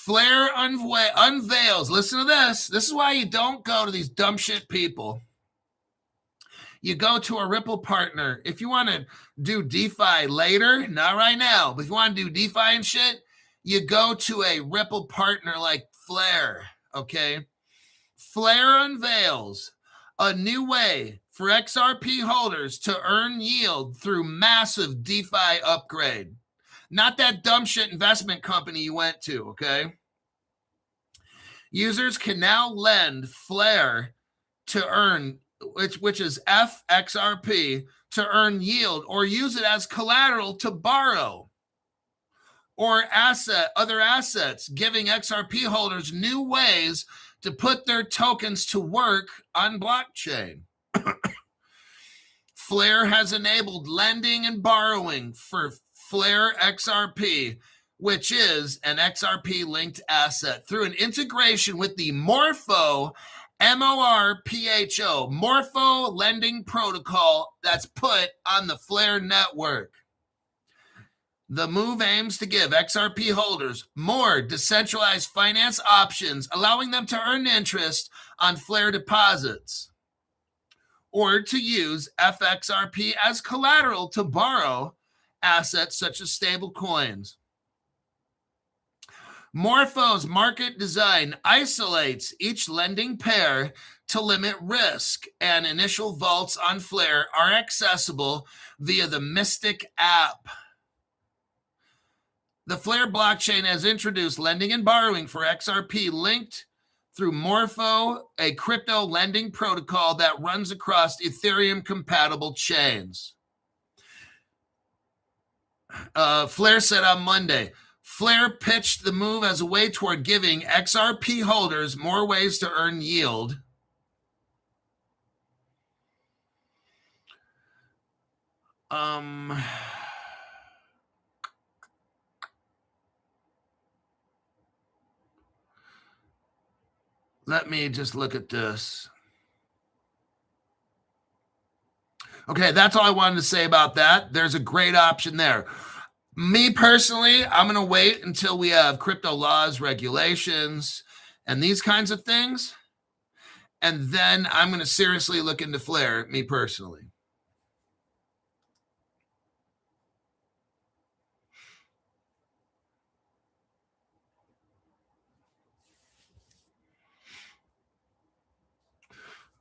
unveils. Listen to this. This is why you don't go to these dumb shit people. You go to a Ripple partner. If you want to do DeFi later, not right now, but if you want to do DeFi and shit, you go to a Ripple partner like Flare, okay? Flare unveils a new way for XRP holders to earn yield through massive DeFi upgrade. Not that dumb shit investment company you went to, okay? Users can now lend Flare to earn, which is FXRP, to earn yield, or use it as collateral to borrow, or other assets, giving XRP holders new ways to put their tokens to work on blockchain. Flare has enabled lending and borrowing for Flare XRP, which is an XRP-linked asset, through an integration with the Morpho, MORPHO, Morpho lending protocol that's put on the Flare network. The move aims to give XRP holders more decentralized finance options, allowing them to earn interest on Flare deposits, or to use FXRP as collateral to borrow assets such as stable coins. Morpho's market design isolates each lending pair to limit risk, and initial vaults on Flare are accessible via the Mystic app. The Flare blockchain has introduced lending and borrowing for XRP linked through Morpho, a crypto lending protocol that runs across Ethereum-compatible chains. Flare said on Monday, Flare pitched the move as a way toward giving XRP holders more ways to earn yield. Let me just look at this. Okay, that's all I wanted to say about that. There's a great option there. Me personally, I'm going to wait until we have crypto laws, regulations, and these kinds of things. And then I'm going to seriously look into Flare, me personally.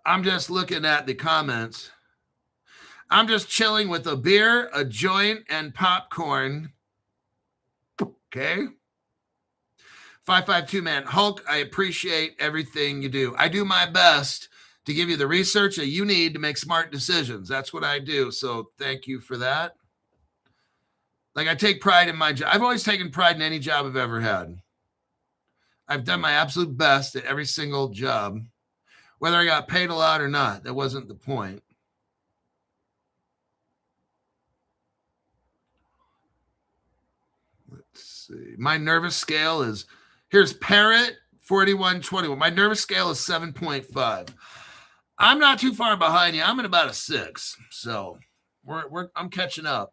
I'm just looking at the comments. I'm just chilling with a beer, a joint, and popcorn. Okay. 552 man. Hulk, I appreciate everything you do. I do my best to give you the research that you need to make smart decisions. That's what I do. So thank you for that. Like, I take pride in my job. I've always taken pride in any job I've ever had. I've done my absolute best at every single job, whether I got paid a lot or not. That wasn't the point. Let's see. My nervous scale is, here's Parrot 4121. My nervous scale is 7.5. I'm not too far behind you. I'm at about a 6. So I'm catching up.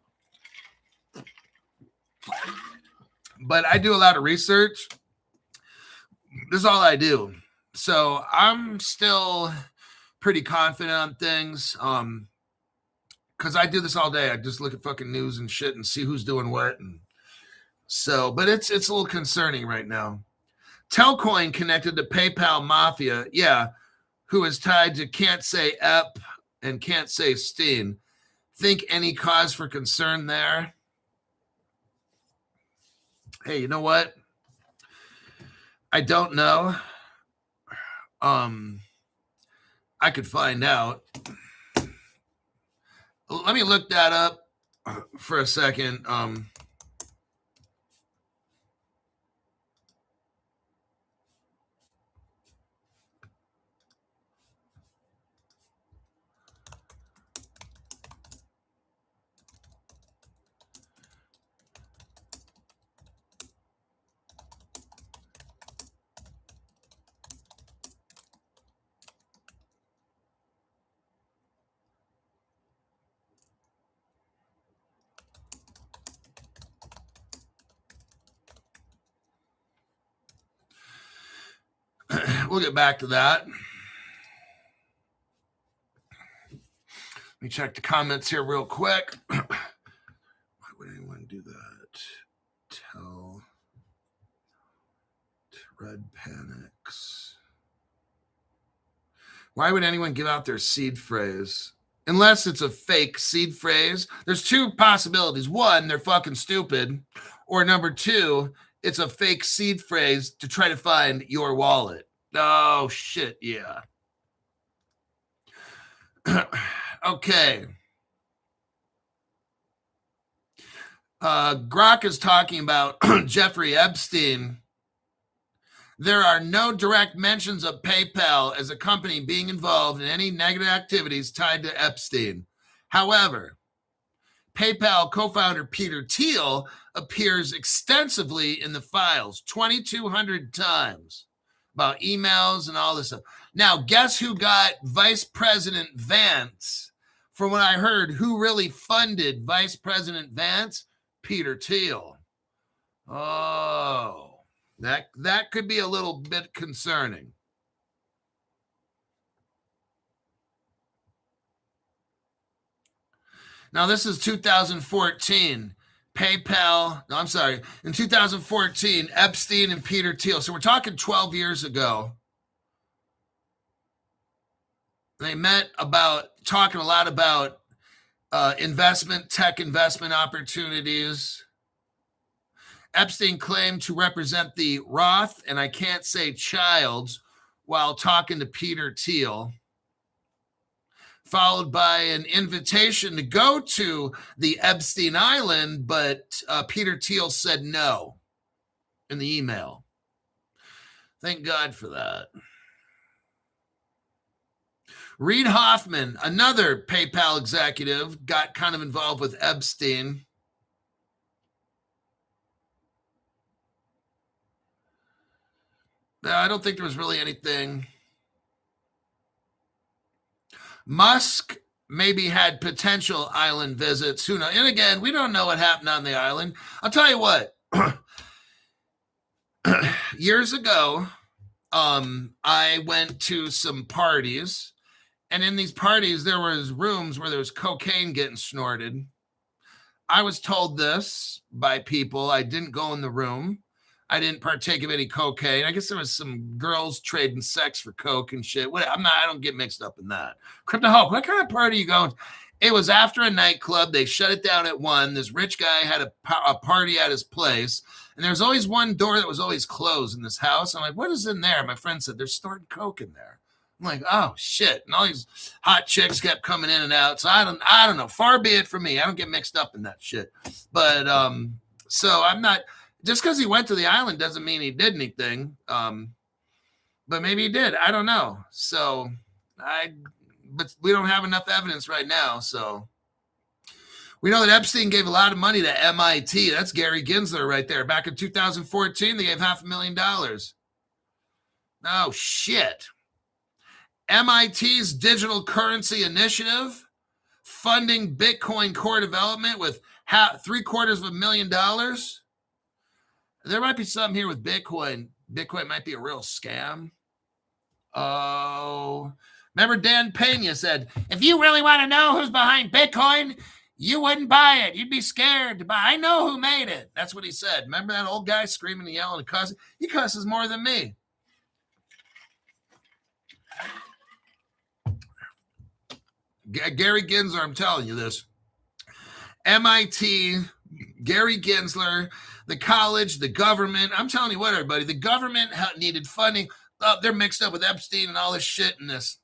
But I do a lot of research. This is all I do. So I'm still pretty confident on things. Because I do this all day. I just look at fucking news and shit and see who's doing what. And so, but it's a little concerning right now. Telcoin connected to PayPal Mafia, yeah, who is tied to Can't Say EP and Can't Say Steen. Think any cause for concern there? Hey, you know what? I don't know. I could find out. Let me look that up for a second. We'll get back to that. Let me check the comments here real quick. Why would anyone do that? Tell Red Panics. Why would anyone give out their seed phrase? Unless it's a fake seed phrase. There's two possibilities. One, they're fucking stupid. Or number two, it's a fake seed phrase to try to find your wallet. Oh, shit, yeah. Okay. Grok is talking about Jeffrey Epstein. There are no direct mentions of PayPal as a company being involved in any negative activities tied to Epstein. However, PayPal co-founder Peter Thiel appears extensively in the files, 2,200 times, about emails and all this stuff. Now, guess who got Vice President Vance? From what I heard, who really funded Vice President Vance? Peter Thiel. Oh, that could be a little bit concerning. Now, this is 2014. PayPal, no, I'm sorry. In 2014, Epstein and Peter Thiel. So we're talking 12 years ago. They met talking a lot about tech investment opportunities. Epstein claimed to represent the Roth, and I can't say Childs, while talking to Peter Thiel, followed by an invitation to go to the Epstein Island, but Peter Thiel said no in the email. Thank God for that. Reid Hoffman, another PayPal executive, got kind of involved with Epstein. I don't think there was really anything. Musk maybe had potential island visits. Who knows? And again, we don't know what happened on the island. I'll tell you what. Years ago, I went to some parties, and in these parties, there was rooms where there was cocaine getting snorted. I was told this by people. I didn't go in the room. I didn't partake of any cocaine. I guess there was some girls trading sex for coke and shit. I don't get mixed up in that. Crypto Hulk, what kind of party are you going to? It was after a nightclub. They shut it down at 1. This rich guy had a party at his place. And there was always one door that was always closed in this house. I'm like, what is in there? My friend said, they're storing coke in there. I'm like, oh, shit. And all these hot chicks kept coming in and out. So I don't know. Far be it from me. I don't get mixed up in that shit. But so I'm not. just because he went to the island doesn't mean he did anything. But maybe he did. I don't know. So but we don't have enough evidence right now. So we know that Epstein gave a lot of money to MIT. That's Gary Gensler right there. Back in 2014, they gave $500,000. Oh, shit. MIT's digital currency initiative funding Bitcoin core development with $750,000. There might be something here with Bitcoin. Bitcoin might be a real scam. Oh, remember Dan Pena said, if you really want to know who's behind Bitcoin, you wouldn't buy it. You'd be scared to buy. I know who made it. That's what he said. Remember that old guy screaming and yelling and cussing? He cusses more than me. Gary Gensler, I'm telling you this. MIT, Gary Gensler, the college, the government. I'm telling you what, everybody. The government needed funding. Oh, they're mixed up with Epstein and all this shit in this.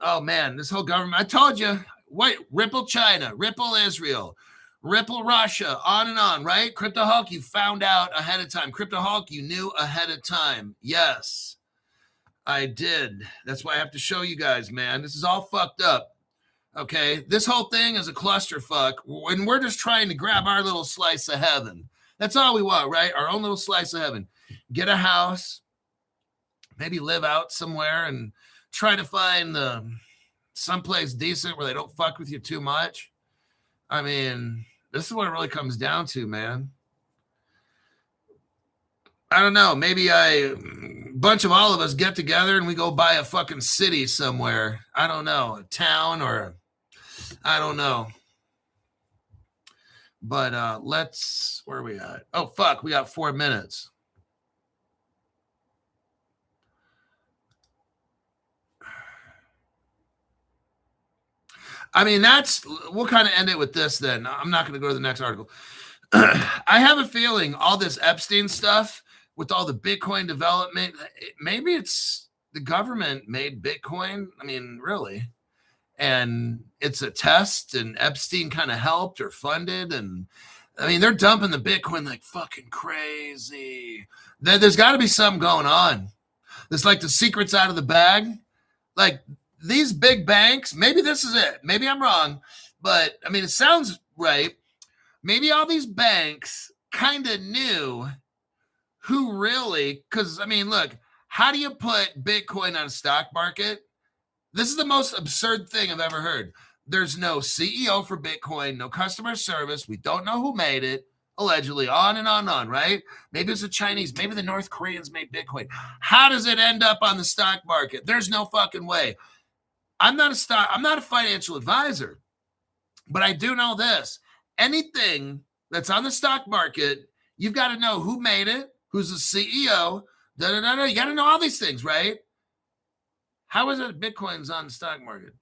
Oh, man, this whole government. I told you. What? Ripple China, Ripple Israel, Ripple Russia, on and on, right? Crypto Hulk, you found out ahead of time. Crypto Hulk, you knew ahead of time. Yes, I did. That's why I have to show you guys, man. This is all fucked up. Okay, this whole thing is a clusterfuck, and we're just trying to grab our little slice of heaven. That's all we want, right? Our own little slice of heaven. Get a house, maybe live out somewhere, and try to find someplace decent where they don't fuck with you too much. I mean, this is what it really comes down to, man. I don't know. Maybe a bunch of all of us get together and we go buy a fucking city somewhere. I don't know, a town or I don't know. But where are we at? Oh, fuck, we got 4 minutes. I mean, we'll kind of end it with this then. I'm not going to go to the next article. I have a feeling all this Epstein stuff with all the Bitcoin development, maybe it's the government made Bitcoin. I mean, really. And it's a test and Epstein kind of helped or funded. And I mean, they're dumping the Bitcoin like fucking crazy. There's got to be something going on. It's like the secret's out of the bag. Like, these big banks, maybe this is it. Maybe I'm wrong, but I mean, it sounds right. Maybe all these banks kind of knew who really, because I mean, look, how do you put Bitcoin on a stock market? This is the most absurd thing I've ever heard. There's no CEO for Bitcoin, no customer service. We don't know who made it, allegedly, on and on, right? Maybe it's the Chinese, maybe the North Koreans made Bitcoin. How does it end up on the stock market? There's no fucking way. I'm not a financial advisor, but I do know this. Anything that's on the stock market, you've got to know who made it, who's the CEO, You got to know all these things, right? How is it Bitcoin's on the stock market?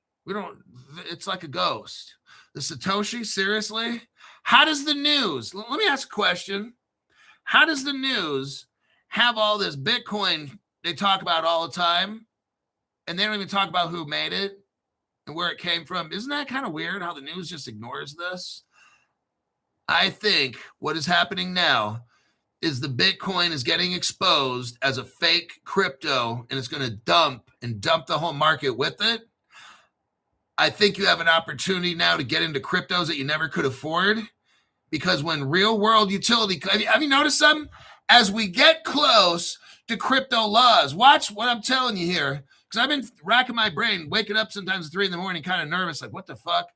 It's like a ghost. The Satoshi, seriously? How does the news, let me ask a question. How does the news have all this Bitcoin they talk about all the time? And they don't even talk about who made it and where it came from. Isn't that kind of weird how the news just ignores this? I think what is happening now is the Bitcoin is getting exposed as a fake crypto and it's going to dump the whole market with it. I think you have an opportunity now to get into cryptos that you never could afford, because when real world utility, have you noticed something? As we get close to crypto laws, watch what I'm telling you here. Because I've been racking my brain, waking up sometimes at 3 a.m, kind of nervous, like, what the fuck?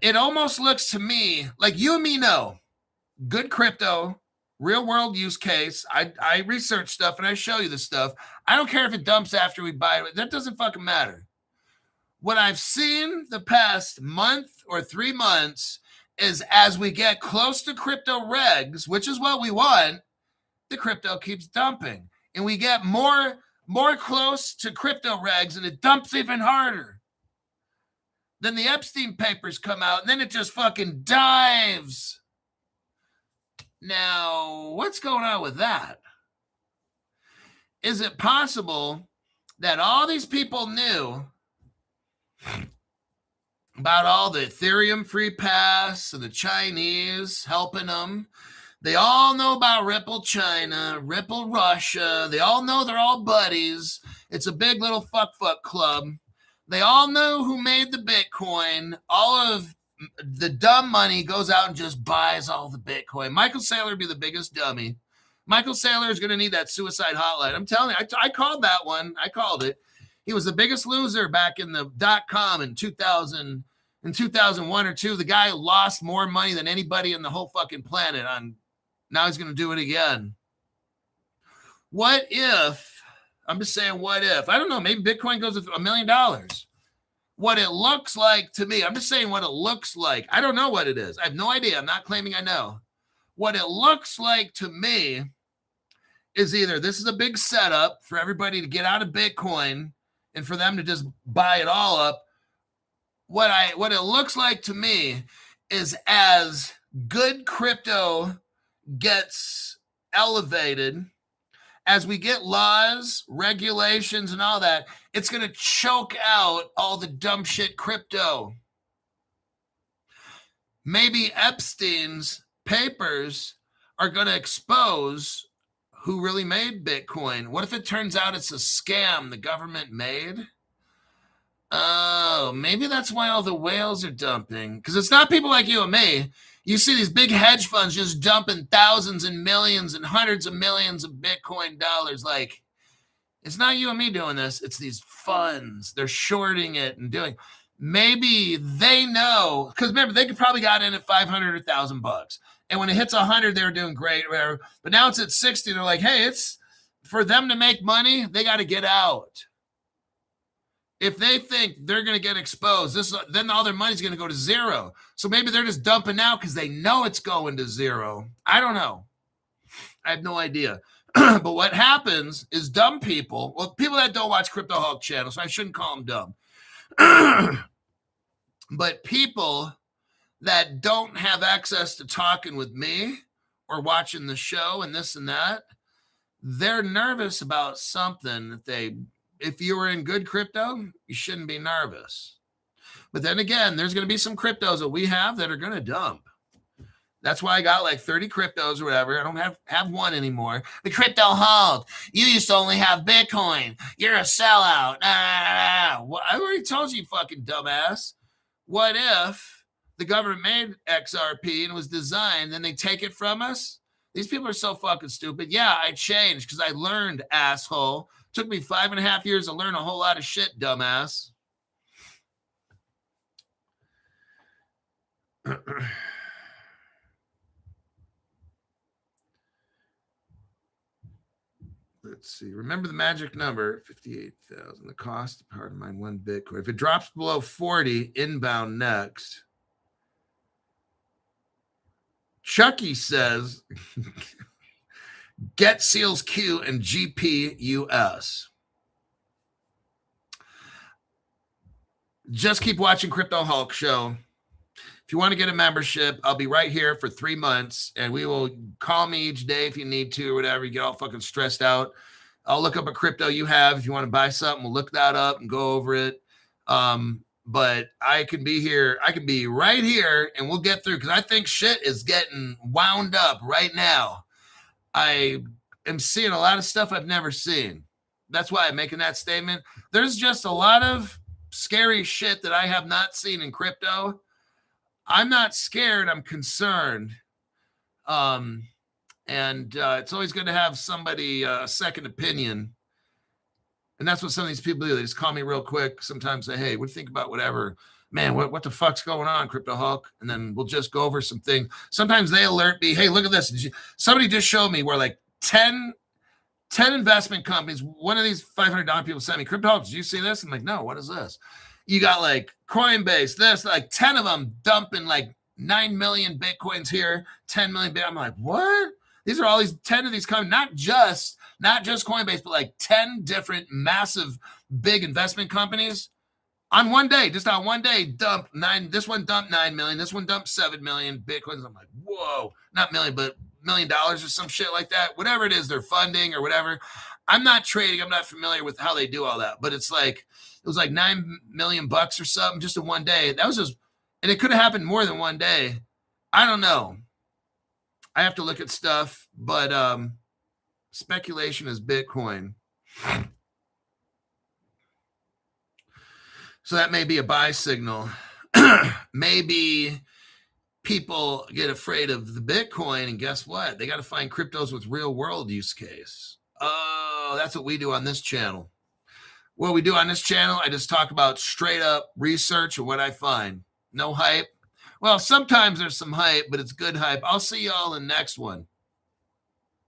It almost looks to me like you and me know good crypto, real world use case. I research stuff and I show you this stuff. I don't care if it dumps after we buy it. That doesn't fucking matter. What I've seen the past month or 3 months is as we get close to crypto regs, which is what we want, the crypto keeps dumping. And we get more close to crypto regs and it dumps even harder. Then the Epstein papers come out and then it just fucking dives. Now, what's going on with that? Is it possible that all these people knew about all the Ethereum free pass and the Chinese helping them? They all know about Ripple China, Ripple Russia. They all know they're all buddies. It's a big little fuck club. They all know who made the Bitcoin. All of the dumb money goes out and just buys all the Bitcoin. Michael Saylor would be the biggest dummy. Michael Saylor is going to need that suicide hotline. I'm telling you, I called that one. I called it. He was the biggest loser back in the .com in 2000, in 2001 or 2. The guy lost more money than anybody in the whole fucking planet on. Now he's going to do it again. What if, I'm just saying, what if, I don't know, maybe Bitcoin goes with $1 million. What it looks like to me, I'm just saying what it looks like. I don't know what it is. I have no idea. I'm not claiming I know. What it looks like to me is either this is a big setup for everybody to get out of Bitcoin and for them to just buy it all up. What it looks like to me is as good crypto gets elevated, as we get laws, regulations, and all that, it's going to choke out all the dumb shit crypto. Maybe Epstein's papers are going to expose who really made Bitcoin. What if it turns out it's a scam the government made? Oh, maybe that's why all the whales are dumping. Because it's not people like you and me. You see these big hedge funds just dumping thousands and millions and hundreds of millions of Bitcoin dollars. Like, it's not you and me doing this. It's these funds. They're shorting it and doing. Maybe they know, because remember, they could probably got in at 500 or $1,000. And when it hits 100, they were doing great, whatever. But now it's at 60. They're like, hey, it's for them to make money. They got to get out. If they think they're going to get exposed, then all their money's going to go to zero. So maybe they're just dumping out because they know it's going to zero. I don't know. I have no idea. But what happens is dumb people, well, people that don't watch Crypto Hulk channel, so I shouldn't call them dumb. But people that don't have access to talking with me or watching the show and this and that, they're nervous about something that if you were in good crypto, you shouldn't be nervous. But then again, there's going to be some cryptos that we have that are going to dump. That's why I got like 30 cryptos or whatever. I don't have one anymore. The Crypto Hulk, you used to only have Bitcoin. You're a sellout. Well, I already told you, fucking dumbass. What if the government made XRP and it was designed, then they take it from us? These people are so fucking stupid. Yeah, I changed because I learned, asshole. Took me 5.5 years to learn a whole lot of shit, dumbass. Let's see. Remember the magic number, 58,000. The cost of hard to mine 1 Bitcoin. If it drops below 40, inbound next. Chucky says... Get Seals Q and GPUS. Just keep watching Crypto Hulk show. If you want to get a membership, I'll be right here for 3 months, and we will call me each day if you need to or whatever. You get all fucking stressed out. I'll look up a crypto you have. If you want to buy something, we'll look that up and go over it. But I can be here. I can be right here, and we'll get through because I think shit is getting wound up right now. I am seeing a lot of stuff I've never seen. That's why I'm making that statement. There's just a lot of scary shit that I have not seen in crypto. I'm not scared. I'm concerned. It's always good to have somebody, a second opinion. And that's what some of these people do. They just call me real quick. Sometimes say, hey, what do you think about whatever? Man, what the fuck's going on, Crypto Hulk? And then we'll just go over some things. Sometimes they alert me, hey, look at this. Somebody just showed me where like 10 investment companies, one of these $500 people sent me, Crypto Hulk, did you see this? I'm like, no, what is this? You got like Coinbase, this, like 10 of them dumping like 9 million Bitcoins here, 10 million. I'm like, what? These are all these 10 of these companies, not just Coinbase, but like 10 different massive big investment companies. On one day, just on one day, dump 9. This one dumped 9 million. This one dumped 7 million Bitcoins. I'm like, whoa, not million, but $1 million or some shit like that. Whatever it is, they're funding or whatever. I'm not trading. I'm not familiar with how they do all that. But it's like, it was like $9 million or something just in one day. That was just, and it could have happened more than one day. I don't know. I have to look at stuff, but speculation is Bitcoin. So that may be a buy signal. Maybe people get afraid of the Bitcoin, and guess what? They got to find cryptos with real world use case. Oh, that's what we do on this channel. What we do on this channel, I just talk about straight up research and what I find. No hype. Well, sometimes there's some hype, but it's good hype. I'll see y'all in the next one.